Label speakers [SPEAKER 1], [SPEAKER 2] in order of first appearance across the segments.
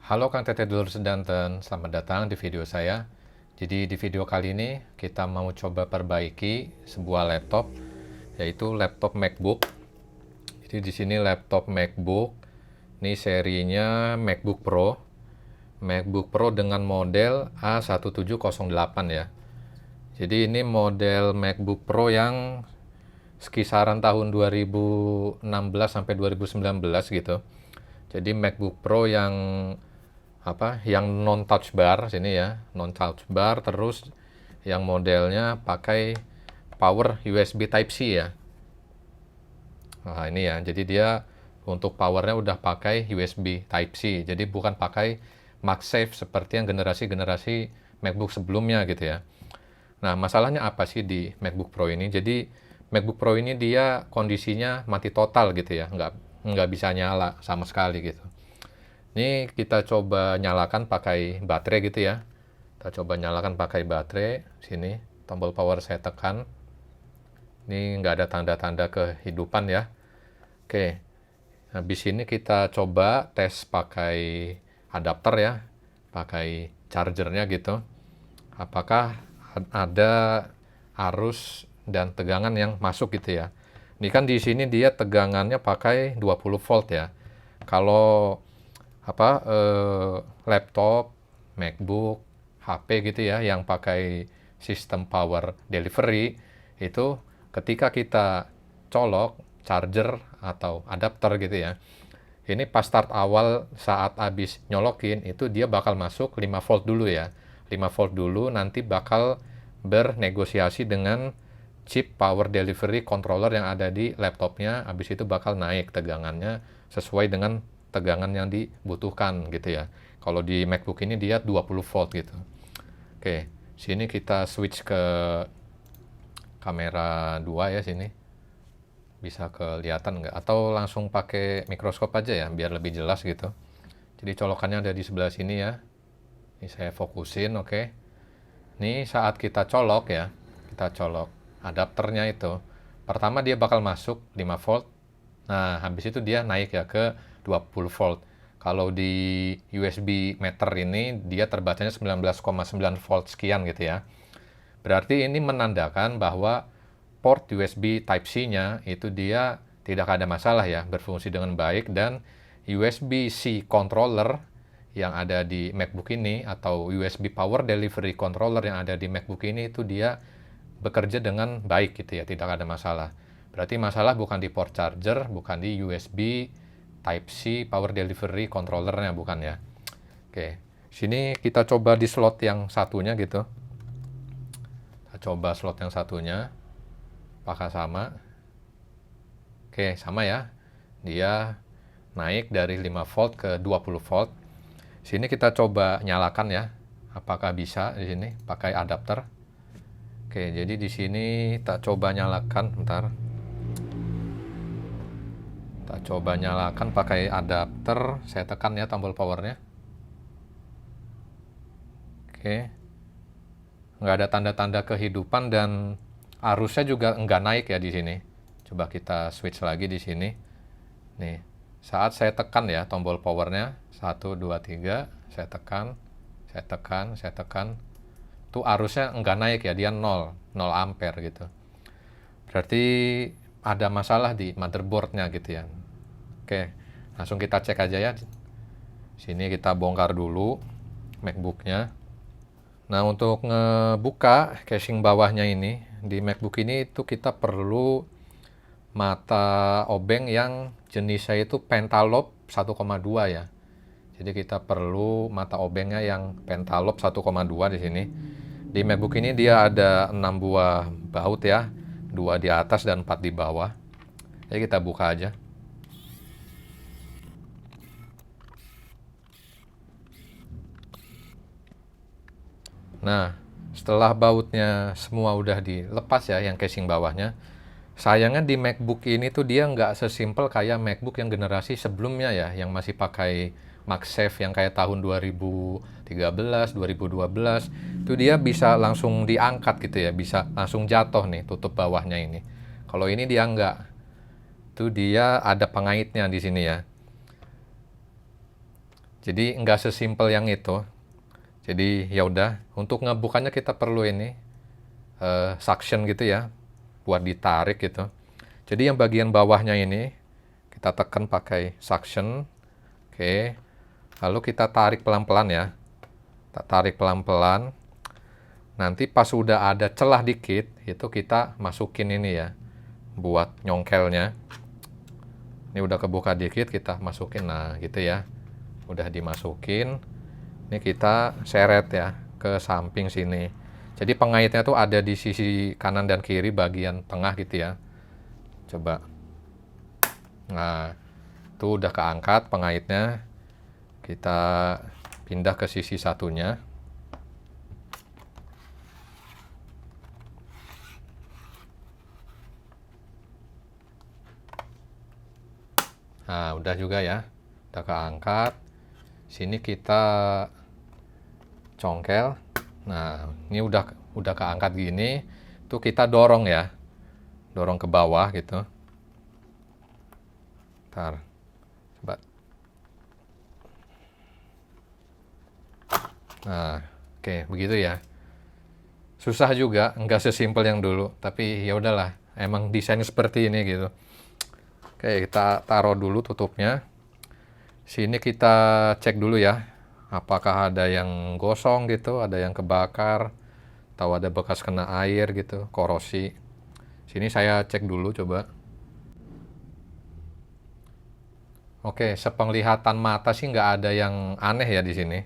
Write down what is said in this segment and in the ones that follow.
[SPEAKER 1] Halo Kang Tete dulur sedanten, selamat datang di video saya. Jadi di video kali ini kita mau coba perbaiki sebuah laptop, yaitu laptop MacBook. Jadi di sini laptop MacBook, ini serinya MacBook Pro. MacBook Pro dengan model A1708 ya. Jadi ini model MacBook Pro yang sekisaran tahun 2016 sampai 2019 gitu. Jadi MacBook Pro yang yang non touch bar sini ya, non touch bar, terus yang modelnya pakai power USB Type C ya. Nah ini ya, jadi dia untuk powernya udah pakai USB Type C, jadi bukan pakai MagSafe seperti yang generasi-generasi MacBook sebelumnya gitu ya. Nah masalahnya apa sih di MacBook Pro ini? Jadi MacBook Pro ini dia kondisinya mati total gitu ya, nggak bisa nyala sama sekali gitu. Ini kita coba nyalakan pakai baterai gitu ya. Kita coba nyalakan pakai baterai. Sini tombol power saya tekan. Ini nggak ada tanda-tanda kehidupan ya. Oke. Habis ini kita coba tes pakai adapter ya. Pakai chargernya gitu. Apakah ada arus dan tegangan yang masuk gitu ya. Ini kan di sini dia tegangannya pakai 20 volt ya. Kalau laptop, MacBook, HP gitu ya yang pakai sistem power delivery itu ketika kita colok charger atau adapter gitu ya. Ini pas start awal saat habis nyolokin itu dia bakal masuk 5 volt dulu ya. 5 volt dulu nanti bakal bernegosiasi dengan chip power delivery controller yang ada di laptopnya, habis itu bakal naik tegangannya sesuai dengan tegangan yang dibutuhkan gitu ya. Kalau di MacBook ini dia 20 volt gitu. Oke, sini kita switch ke kamera 2 ya sini. Bisa kelihatan nggak? Atau langsung pakai mikroskop aja ya biar lebih jelas gitu. Jadi colokannya ada di sebelah sini ya. Ini saya fokusin, oke. Ini saat kita colok ya, kita colok adapternya itu. Pertama dia bakal masuk 5 volt. Nah, habis itu dia naik ya ke 20 volt. Kalau di USB meter ini dia terbacanya 19,9 volt sekian gitu ya. Berarti ini menandakan bahwa port USB Type C-nya itu dia tidak ada masalah ya, berfungsi dengan baik, dan USB-C controller yang ada di MacBook ini atau USB Power Delivery Controller yang ada di MacBook ini itu dia bekerja dengan baik gitu ya, tidak ada masalah. Berarti masalah bukan di port charger, bukan di USB Type-C Power Delivery Controllernya, bukan ya. Oke, sini kita coba di slot yang satunya gitu. Kita coba slot yang satunya, apakah sama? Oke, sama ya. Dia naik dari 5 volt ke 20 volt. Sini kita coba nyalakan ya. Apakah bisa di sini pakai adapter? Oke, jadi di sini kita coba nyalakan, bentar. Kita coba nyalakan pakai adapter, saya tekan ya tombol powernya. Oke, nggak ada tanda-tanda kehidupan dan arusnya juga nggak naik ya di sini. Coba kita switch lagi di sini. Nih, saat saya tekan ya tombol powernya, 1, 2, 3, saya tekan, saya tekan, saya tekan. Tuh arusnya nggak naik ya, dia 0 ampere gitu. Berarti ada masalah di motherboardnya gitu ya. Oke, langsung kita cek aja ya. Sini kita bongkar dulu MacBooknya. Nah, untuk ngebuka casing bawahnya ini, di MacBook ini itu kita perlu mata obeng yang jenisnya itu Pentalobe 1,2 ya. Jadi kita perlu mata obengnya yang Pentalobe 1,2 di sini. Di MacBook ini dia ada 6 buah baut ya, 2 di atas dan 4 di bawah. Jadi kita buka aja. Nah, setelah bautnya semua udah dilepas ya, yang casing bawahnya, sayangnya di MacBook ini tuh dia nggak sesimpel kayak MacBook yang generasi sebelumnya ya, yang masih pakai MagSafe yang kayak tahun 2013, 2012. Itu dia bisa langsung diangkat gitu ya, bisa langsung jatuh nih tutup bawahnya ini. Kalau ini dia nggak. Itu dia ada pengaitnya di sini ya. Jadi nggak sesimpel yang itu. Jadi ya udah, untuk ngebukanya kita perlu ini suction gitu ya, buat ditarik gitu. Jadi yang bagian bawahnya ini kita tekan pakai suction. Oke. Lalu kita tarik pelan-pelan ya. Kita tarik pelan-pelan. Nanti pas udah ada celah dikit, itu kita masukin ini ya, buat nyongkelnya. Ini udah kebuka dikit, kita masukin. Nah, gitu ya. Udah dimasukin. Ini kita seret ya ke samping sini. Jadi pengaitnya tuh ada di sisi kanan dan kiri bagian tengah gitu ya. Coba. Nah, itu udah keangkat pengaitnya. Kita pindah ke sisi satunya. Nah, udah juga ya. Udah keangkat. Sini kita congkel. Nah, ini udah keangkat gini. Tuh kita dorong ya. Dorong ke bawah gitu. Ntar. Coba. Nah, oke, begitu ya. Susah juga, nggak sesimpel yang dulu, tapi ya udahlah, emang desain seperti ini gitu. Oke, kita taruh dulu tutupnya. Sini kita cek dulu ya, apakah ada yang gosong gitu, ada yang kebakar, atau ada bekas kena air gitu, korosi. Sini saya cek dulu coba. Oke, sepenglihatan mata sih nggak ada yang aneh ya di sini.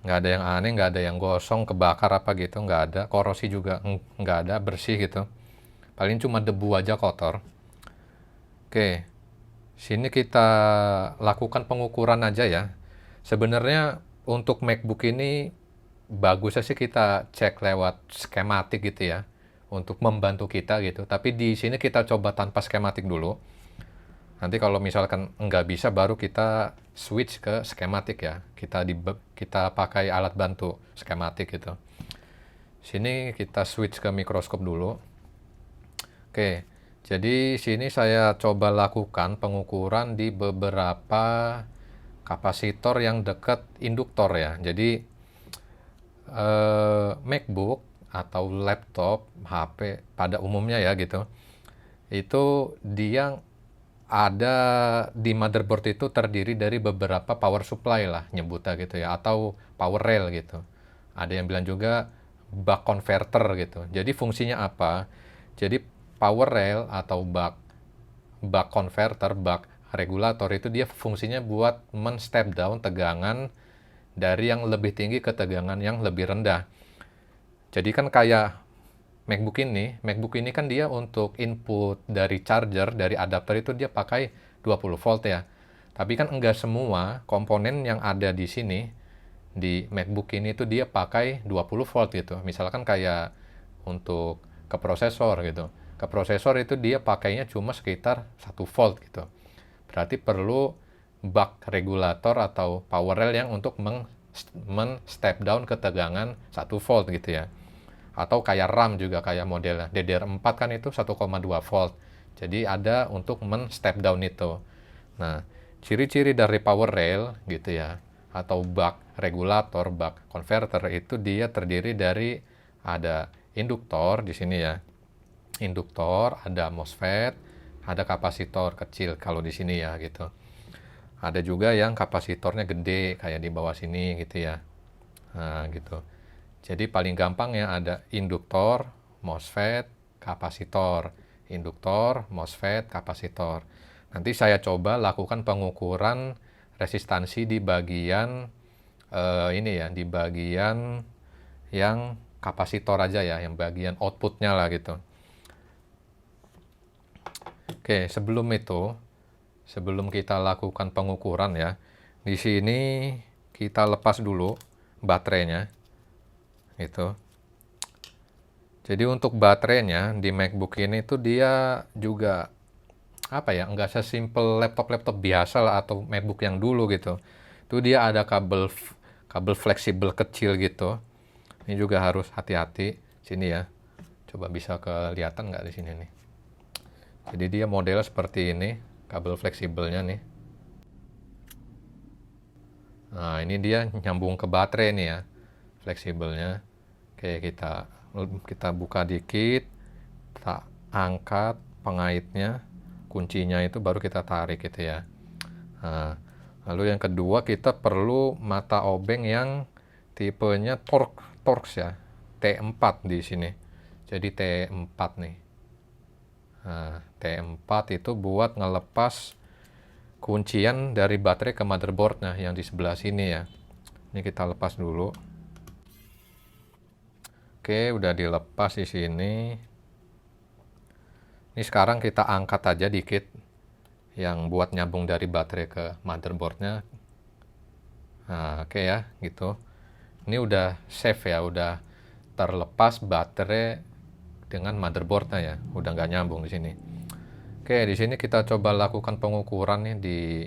[SPEAKER 1] Nggak ada yang aneh, nggak ada yang gosong, kebakar apa gitu, nggak ada. Korosi juga nggak ada, bersih gitu. Paling cuma debu aja kotor. Oke, sini kita lakukan pengukuran aja ya. Sebenarnya untuk MacBook ini bagusnya sih kita cek lewat skematik gitu ya, untuk membantu kita gitu. Tapi di sini kita coba tanpa skematik dulu. Nanti kalau misalkan nggak bisa baru kita switch ke skematik ya. Kita pakai alat bantu skematik gitu. Sini kita switch ke mikroskop dulu. Oke, jadi sini saya coba lakukan pengukuran di beberapa kapasitor yang dekat induktor ya. Jadi MacBook atau laptop, HP pada umumnya ya gitu. Itu dia ada di motherboard itu terdiri dari beberapa power supply lah nyebutnya gitu ya, atau power rail gitu. Ada yang bilang juga buck converter gitu. Jadi fungsinya apa? Jadi power rail atau buck converter, buck regulator itu dia fungsinya buat men-step down tegangan dari yang lebih tinggi ke tegangan yang lebih rendah. Jadi kan kayak MacBook ini kan dia untuk input dari charger, dari adapter itu dia pakai 20 volt ya. Tapi kan enggak semua komponen yang ada di sini, di MacBook ini tuh dia pakai 20 volt gitu. Misalkan kayak untuk ke prosesor gitu. Ke prosesor itu dia pakainya cuma sekitar 1 volt gitu. Berarti perlu buck regulator atau power rail yang untuk men-step down ke tegangan 1 volt gitu ya. Atau kayak RAM juga, kayak model DDR4 kan itu 1,2 volt. Jadi ada untuk men-step down itu. Nah, ciri-ciri dari power rail gitu ya, atau buck regulator, buck converter itu dia terdiri dari ada induktor di sini ya. Induktor, ada MOSFET, ada kapasitor kecil kalau di sini ya gitu. Ada juga yang kapasitornya gede kayak di bawah sini gitu ya. Nah, gitu. Jadi paling gampang ya ada induktor, MOSFET, kapasitor. Induktor, MOSFET, kapasitor. Nanti saya coba lakukan pengukuran resistansi di bagian ini ya, di bagian yang kapasitor aja ya, yang bagian outputnya lah gitu. Oke, sebelum kita lakukan pengukuran ya, di sini kita lepas dulu baterainya. Gitu. Jadi untuk baterainya di MacBook ini tuh dia juga apa ya, nggak sesimpel laptop-laptop biasa lah atau MacBook yang dulu gitu. Itu dia ada kabel fleksibel kecil gitu. Ini juga harus hati-hati. Sini ya. Coba bisa kelihatan nggak di sini nih. Jadi dia model seperti ini, kabel fleksibelnya nih. Nah, ini dia nyambung ke baterai nih ya, fleksibelnya. Oke, kita buka dikit, kita angkat pengaitnya, kuncinya itu baru kita tarik gitu ya. Nah, lalu yang kedua kita perlu mata obeng yang tipenya Torx ya, T4 di sini. Jadi T4 nih. Nah, T4 itu buat ngelepas kuncian dari baterai ke motherboardnya yang di sebelah sini ya. Ini kita lepas dulu. Oke, udah dilepas di sini. Ini sekarang kita angkat aja dikit yang buat nyambung dari baterai ke motherboardnya. Nah, oke ya, gitu. Ini udah safe ya, udah terlepas baterai dengan motherboardnya ya, udah nggak nyambung di sini. Oke, di sini kita coba lakukan pengukuran nih di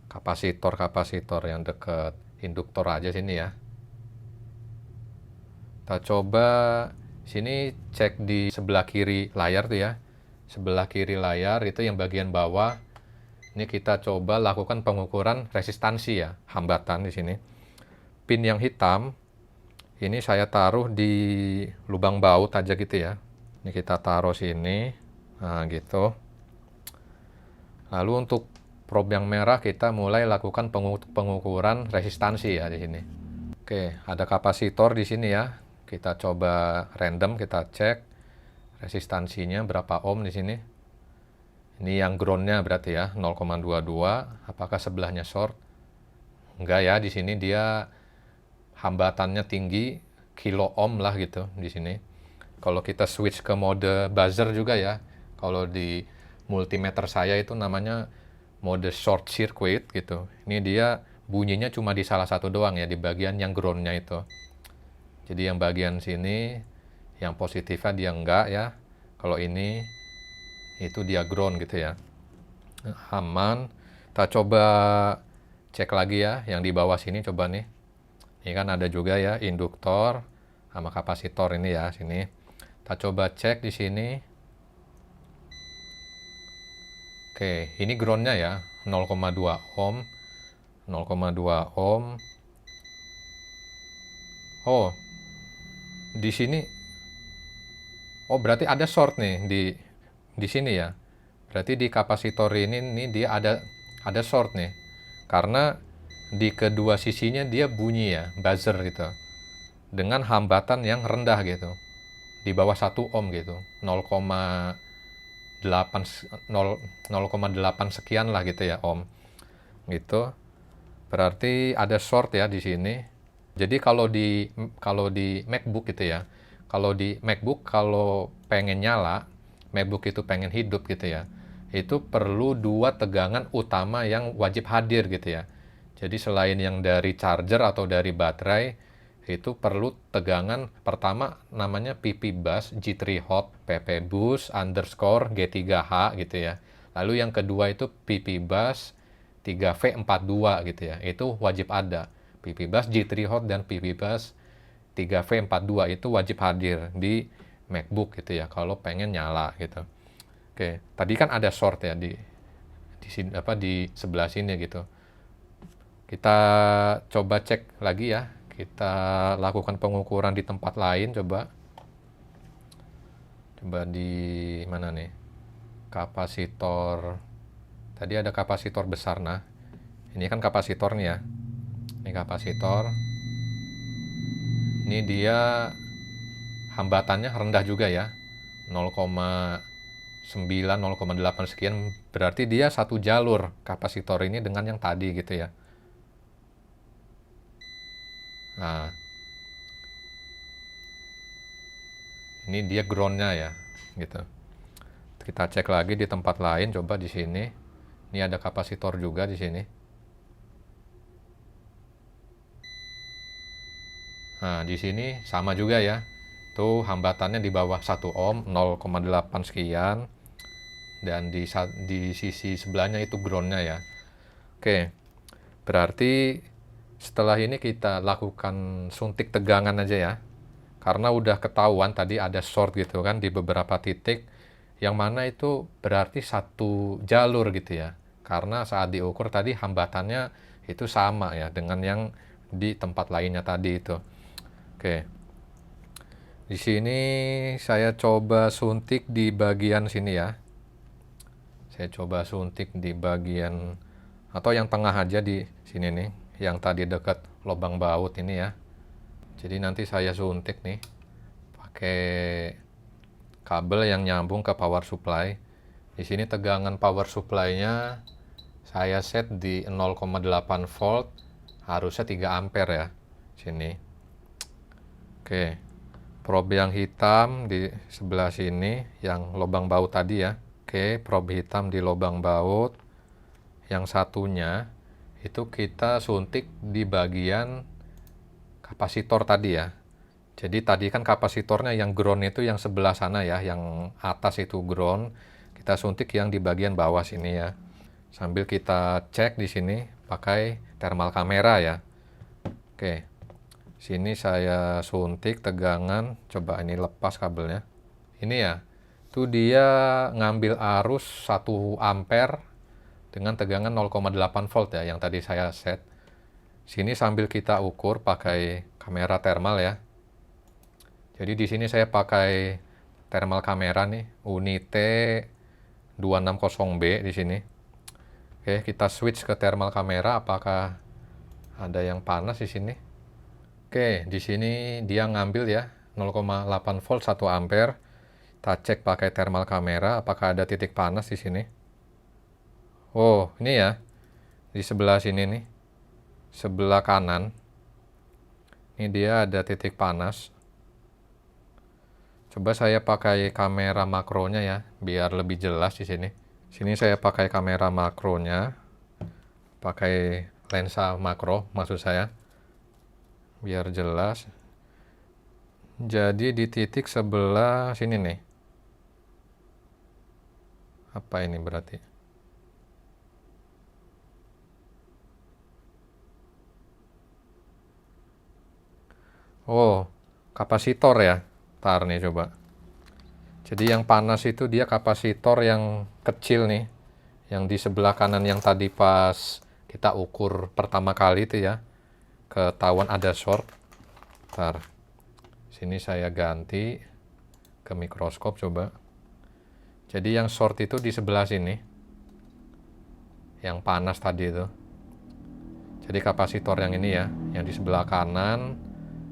[SPEAKER 1] kapasitor yang deket induktor aja sini ya. Kita coba sini cek di sebelah kiri layar tuh ya. Sebelah kiri layar itu yang bagian bawah. Ini kita coba lakukan pengukuran resistansi ya, hambatan di sini. Pin yang hitam ini saya taruh di lubang baut aja gitu ya. Ini kita taruh sini. Nah, gitu. Lalu untuk probe yang merah kita mulai lakukan pengukuran resistansi ya di sini. Oke, ada kapasitor di sini ya. Kita coba random, kita cek resistansinya berapa ohm di sini. Ini yang groundnya berarti ya 0,22. Apakah sebelahnya short? Enggak ya, di sini dia hambatannya tinggi, kilo ohm lah gitu di sini. Kalau kita switch ke mode buzzer juga ya. Kalau di multimeter saya itu namanya mode short circuit gitu. Ini dia bunyinya cuma di salah satu doang ya, di bagian yang groundnya itu. Jadi yang bagian sini, yang positifnya dia enggak ya. Kalau ini, itu dia ground gitu ya. Aman. Kita coba cek lagi ya, yang di bawah sini coba nih. Ini kan ada juga ya, induktor sama kapasitor ini ya, sini. Kita coba cek di sini. Oke, ini groundnya ya, 0,2 ohm. 0,2 ohm. Oh, di sini, oh berarti ada short nih di sini ya. Berarti di kapasitor ini nih dia ada short nih. Karena di kedua sisinya dia bunyi ya, buzzer gitu. Dengan hambatan yang rendah gitu. Di bawah 1 ohm gitu. 0,8 sekian lah gitu ya ohm. Gitu. Berarti ada short ya di sini. Jadi kalau di MacBook gitu ya. Kalau di MacBook kalau pengen nyala, MacBook itu pengen hidup gitu ya. Itu perlu dua tegangan utama yang wajib hadir gitu ya. Jadi selain yang dari charger atau dari baterai, itu perlu tegangan pertama namanya PP bus G3 hot, PP bus underscore G3H gitu ya. Lalu yang kedua itu PP bus 3V42 gitu ya. Itu wajib ada. PP bus G3 hot dan PP bus 3V42 itu wajib hadir di MacBook gitu ya kalau pengen nyala gitu. Oke, tadi kan ada short ya di sebelah sini gitu. Kita coba cek lagi ya. Kita lakukan pengukuran di tempat lain coba. Coba di mana nih? Kapasitor. Tadi ada kapasitor besar nah. Ini kan kapasitor nih ya. Ini kapasitor. Ini dia hambatannya rendah juga ya. 0,9, 0,8 sekian. Berarti dia satu jalur kapasitor ini dengan yang tadi gitu ya. Nah, ini dia groundnya ya, gitu. Kita cek lagi di tempat lain, coba di sini. Ini ada kapasitor juga di sini. Nah, di sini sama juga ya. Tuh hambatannya di bawah 1 ohm, 0,8 sekian. Dan di sisi sebelahnya itu groundnya ya. Oke, berarti setelah ini kita lakukan suntik tegangan aja ya. Karena udah ketahuan tadi ada short gitu kan di beberapa titik. Yang mana itu berarti satu jalur gitu ya. Karena saat diukur tadi hambatannya itu sama ya dengan yang di tempat lainnya tadi itu. Oke. Di sini saya coba suntik di bagian sini ya. Saya coba suntik di bagian atau yang tengah aja di sini nih, yang tadi dekat lubang baut ini ya. Jadi nanti saya suntik nih pakai kabel yang nyambung ke power supply. Di sini tegangan power supply-nya saya set di 0,8 volt, harusnya 3 ampere ya. Sini. Oke. Probe yang hitam di sebelah sini, yang lubang baut tadi ya. Oke, probe hitam di lubang baut. Yang satunya itu kita suntik di bagian kapasitor tadi ya. Jadi tadi kan kapasitornya yang ground itu yang sebelah sana ya, yang atas itu ground. Kita suntik yang di bagian bawah sini ya. Sambil kita cek di sini pakai thermal kamera ya. Oke. Sini saya suntik tegangan, coba ini lepas kabelnya. Ini ya, tuh dia ngambil arus 1 ampere dengan tegangan 0,8 volt ya, yang tadi saya set. Sini sambil kita ukur pakai kamera thermal ya. Jadi di sini saya pakai thermal kamera nih, Unite 260B di sini. Oke, kita switch ke thermal kamera, apakah ada yang panas di sini? Oke, di sini dia ngambil ya 0,8 volt 1 ampere. Kita cek pakai thermal kamera apakah ada titik panas di sini. Oh, ini ya. Di sebelah sini nih. Sebelah kanan. Ini dia ada titik panas. Coba saya pakai kamera makronya ya, biar lebih jelas di sini. Sini saya pakai kamera makronya. Pakai lensa makro maksud saya. Biar jelas. Jadi di titik sebelah sini nih. Apa ini berarti? Oh, kapasitor ya. Ntar nih coba. Jadi yang panas itu dia kapasitor yang kecil nih. Yang di sebelah kanan yang tadi pas kita ukur pertama kali itu ya. Ketahuan ada short. Ntar. Sini saya ganti ke mikroskop coba. Jadi yang short itu di sebelah sini. Yang panas tadi itu. Jadi kapasitor yang ini ya, yang di sebelah kanan,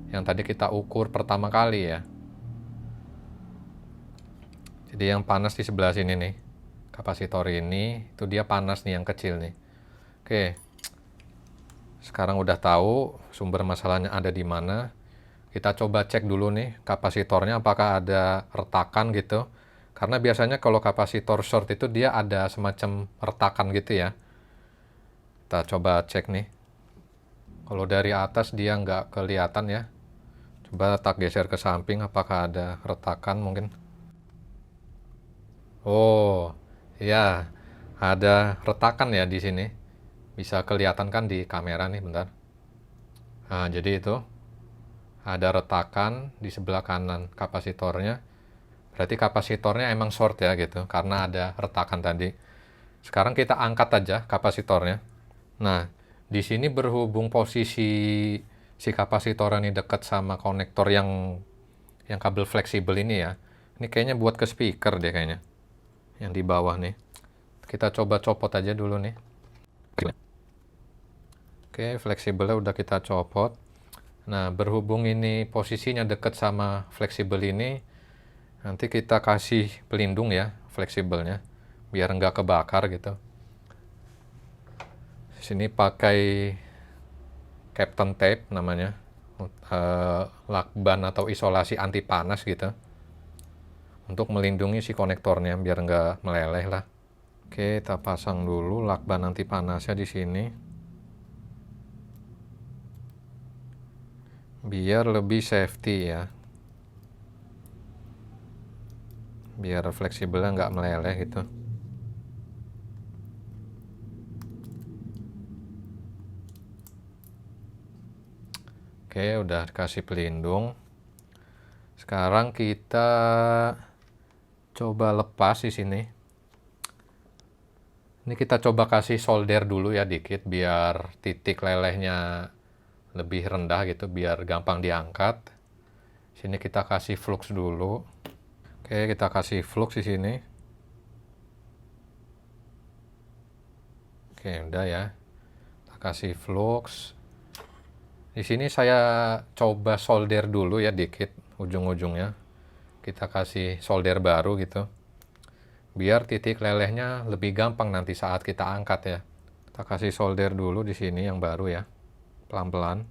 [SPEAKER 1] yang tadi kita ukur pertama kali ya. Jadi yang panas di sebelah sini nih. Kapasitor ini, itu dia panas nih yang kecil nih. Oke. Sekarang udah tahu sumber masalahnya ada di mana. Kita coba cek dulu nih kapasitornya apakah ada retakan gitu. Karena biasanya kalau kapasitor short itu dia ada semacam retakan gitu ya. Kita coba cek nih. Kalau dari atas dia nggak kelihatan ya. Coba tak geser ke samping apakah ada retakan mungkin. Oh, ya. Ada retakan ya di sini. Bisa kelihatan kan di kamera nih, bentar. Nah, jadi itu. Ada retakan di sebelah kanan kapasitornya. Berarti kapasitornya emang short ya gitu, karena ada retakan tadi. Sekarang kita angkat aja kapasitornya. Nah, di sini berhubung posisi si kapasitor ini dekat sama konektor yang kabel fleksibel ini ya. Ini kayaknya buat ke speaker deh kayaknya. Yang di bawah nih. Kita coba copot aja dulu nih. Oke, fleksibelnya udah kita copot. Nah, berhubung ini posisinya dekat sama fleksibel ini, nanti kita kasih pelindung ya, fleksibelnya, biar nggak kebakar gitu. Sini pakai Kapton tape namanya, lakban atau isolasi anti panas gitu, untuk melindungi si konektornya biar nggak meleleh lah. Oke, kita pasang dulu lakban anti panasnya di sini. Biar lebih safety ya. Biar fleksibelnya nggak meleleh gitu. Oke, udah kasih pelindung. Sekarang kita coba lepas di sini. Ini kita coba kasih solder dulu ya dikit biar titik lelehnya lebih rendah gitu, biar gampang diangkat. Sini kita kasih flux dulu. Oke, kita kasih flux di sini. Oke, udah ya. Kita kasih flux. Di sini saya coba solder dulu ya dikit ujung-ujungnya. Kita kasih solder baru gitu. Biar titik lelehnya lebih gampang nanti saat kita angkat ya. Kita kasih solder dulu di sini yang baru ya. Pelan-pelan.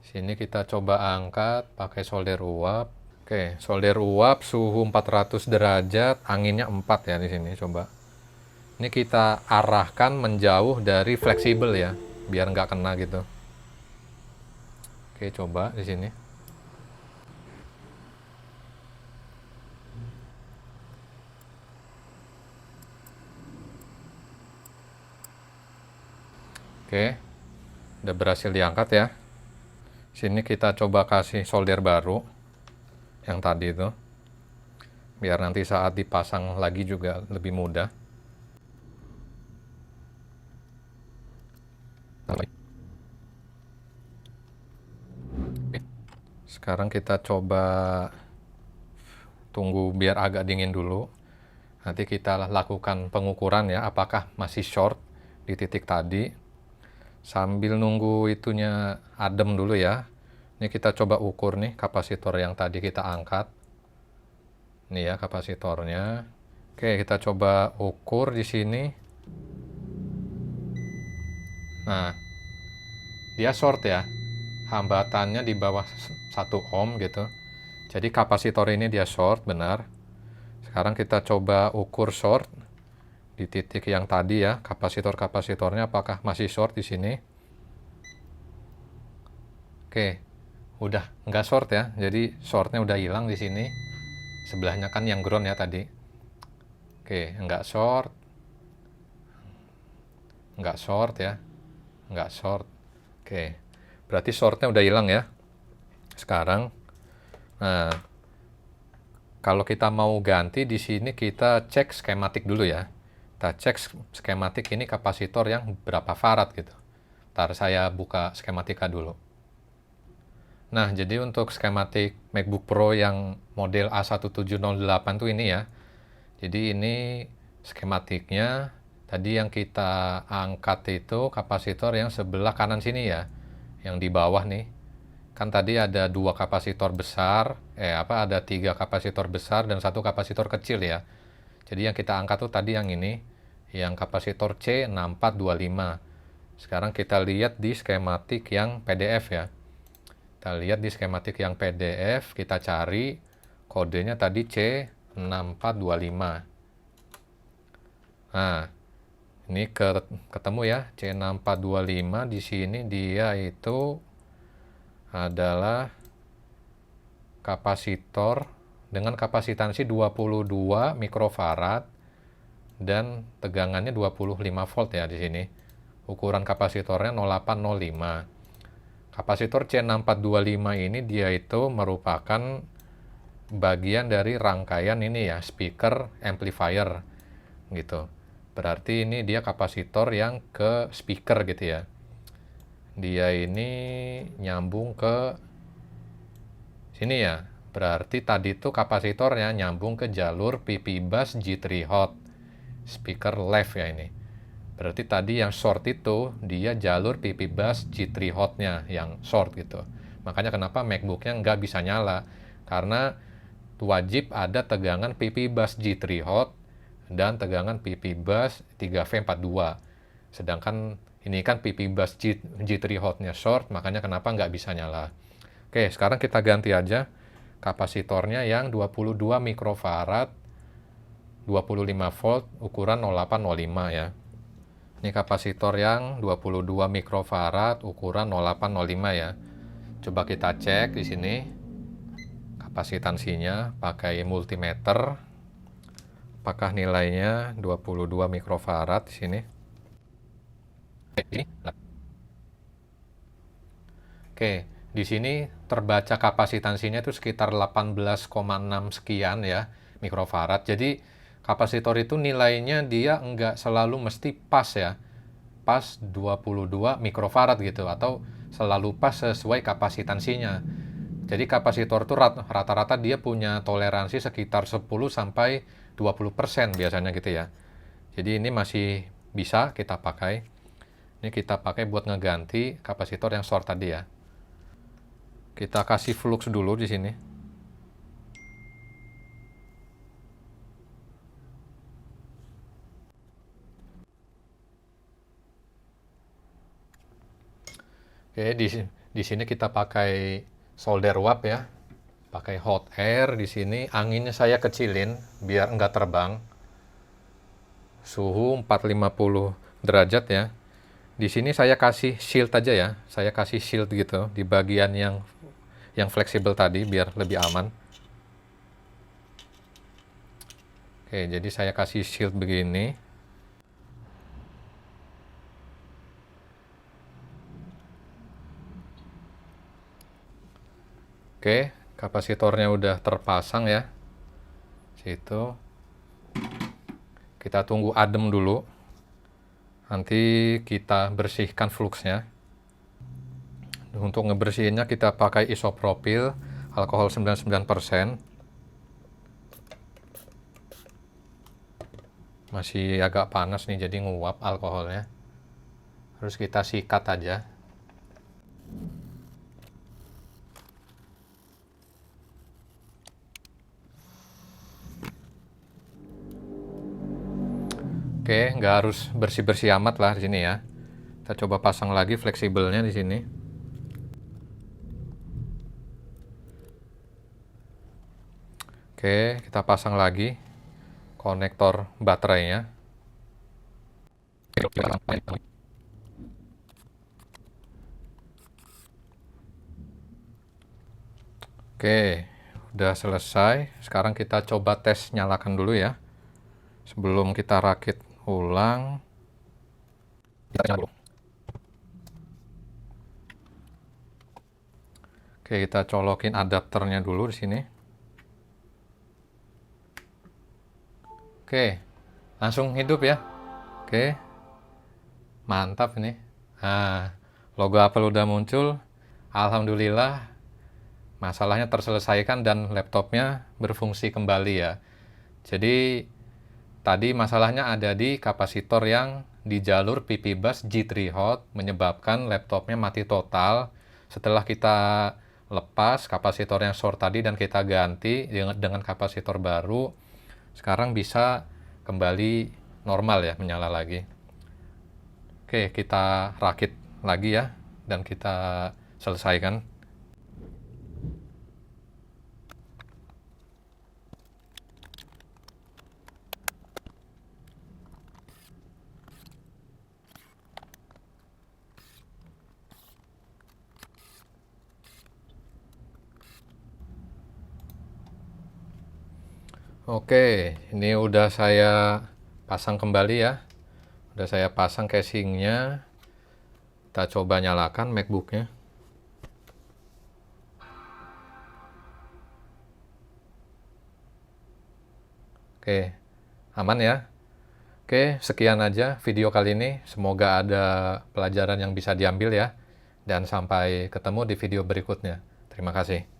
[SPEAKER 1] Sini kita coba angkat pakai solder uap. Oke, solder uap suhu 400 derajat, anginnya 4 ya di sini coba. Ini kita arahkan menjauh dari fleksibel ya, biar nggak kena gitu. Oke, coba di sini. Oke, udah berhasil diangkat ya. Sini kita coba kasih solder baru yang tadi itu, biar nanti saat dipasang lagi juga lebih mudah. Sekarang kita coba tunggu biar agak dingin dulu. Nanti kita lakukan pengukuran ya, apakah masih short di titik tadi. Sambil nunggu itunya adem dulu ya. Ini kita coba ukur nih kapasitor yang tadi kita angkat. Ini ya kapasitornya. Oke, kita coba ukur di sini. Nah, dia short ya. Hambatannya di bawah 1 ohm gitu. Jadi kapasitor ini dia short, benar. Sekarang kita coba ukur short di titik yang tadi ya, kapasitornya apakah masih short di sini. Oke, udah nggak short ya, jadi shortnya udah hilang di sini. Sebelahnya kan yang ground ya tadi. Oke, nggak short ya, nggak short. Oke, berarti shortnya udah hilang ya. Sekarang, nah, kalau kita mau ganti di sini kita cek skematik dulu ya. Kita cek skematik ini kapasitor yang berapa farad gitu. Ntar saya buka skematika dulu. Nah, jadi untuk skematik MacBook Pro yang model A1708 tuh ini ya. Jadi ini skematiknya. Tadi yang kita angkat itu kapasitor yang sebelah kanan sini ya. Yang di bawah nih. Kan tadi ada 2 kapasitor besar, ada 3 kapasitor besar dan 1 kapasitor kecil ya. Jadi yang kita angkat tuh tadi yang ini, yang kapasitor C6425. Sekarang kita lihat di skematik yang PDF ya. Kita lihat di skematik yang PDF, kita cari kodenya tadi C6425. Nah, ini ketemu ya, C6425 di sini dia itu adalah kapasitor dengan kapasitansi 22 mikrofarad dan tegangannya 25 volt ya di sini. Ukuran kapasitornya 0805. Kapasitor C6425 ini dia itu merupakan bagian dari rangkaian ini ya, speaker amplifier gitu. Berarti ini dia kapasitor yang ke speaker gitu ya. Dia ini nyambung ke sini ya. Berarti tadi tuh kapasitornya nyambung ke jalur PP bus G3 hot. Speaker left ya ini. Berarti tadi yang short itu dia jalur PP bus G3 hotnya yang short gitu. Makanya kenapa MacBooknya nggak bisa nyala. Karena wajib ada tegangan PP bus G3 hot dan tegangan PP bus 3V42. Sedangkan ini kan PP bus G3 hotnya short, makanya kenapa nggak bisa nyala. Oke, sekarang kita ganti aja kapasitornya yang 22 mikrofarad 25 volt ukuran 0805 ya. Ini kapasitor yang 22 mikrofarad ukuran 0805 ya. Coba kita cek di sini kapasitansinya pakai multimeter. Apakah nilainya 22 mikrofarad di sini? Oke, di sini terbaca kapasitansinya itu sekitar 18,6 sekian ya mikrofarad. Jadi kapasitor itu nilainya dia nggak selalu mesti pas ya, pas 22 mikrofarad gitu, atau selalu pas sesuai kapasitansinya. Jadi kapasitor itu rata-rata dia punya toleransi sekitar 10 sampai 20% biasanya gitu ya. Jadi ini masih bisa kita pakai. Ini kita pakai buat ngeganti kapasitor yang short tadi ya. Kita kasih flux dulu di sini. Oke, di sini kita pakai solder wap ya. Pakai hot air di sini. Anginnya saya kecilin biar nggak terbang. Suhu 450 derajat ya. Di sini saya kasih shield aja ya. Saya kasih shield gitu di bagian yang fleksibel tadi biar lebih aman. Oke, jadi saya kasih shield begini. Oke, kapasitornya udah terpasang ya. Situ. Kita tunggu adem dulu. Nanti kita bersihkan fluxnya. Untuk ngebersihinnya kita pakai isopropil, alkohol 99%. Masih agak panas nih, jadi nguap alkoholnya. Terus kita sikat aja. Oke, nggak harus bersih-bersih amat lah di sini ya. Kita coba pasang lagi fleksibelnya di sini. Oke, kita pasang lagi konektor baterainya. Oke, udah selesai. Sekarang kita coba tes nyalakan dulu ya. Sebelum kita rakit ulang, kita nyalakan dulu. Oke, kita colokin adapternya dulu di sini. Oke, langsung hidup ya. Oke, mantap ini. Nah, logo Apple udah muncul. Alhamdulillah, masalahnya terselesaikan dan laptopnya berfungsi kembali ya. Jadi, tadi masalahnya ada di kapasitor yang di jalur PP bus G3 hot, menyebabkan laptopnya mati total. Setelah kita lepas kapasitor yang short tadi dan kita ganti dengan kapasitor baru, sekarang bisa kembali normal ya, menyala lagi. Oke, kita rakit lagi ya, dan kita selesaikan. Oke, ini udah saya pasang kembali ya. Udah saya pasang casingnya. Kita coba nyalakan MacBooknya. Oke, aman ya. Oke, sekian aja video kali ini. Semoga ada pelajaran yang bisa diambil ya. Dan sampai ketemu di video berikutnya. Terima kasih.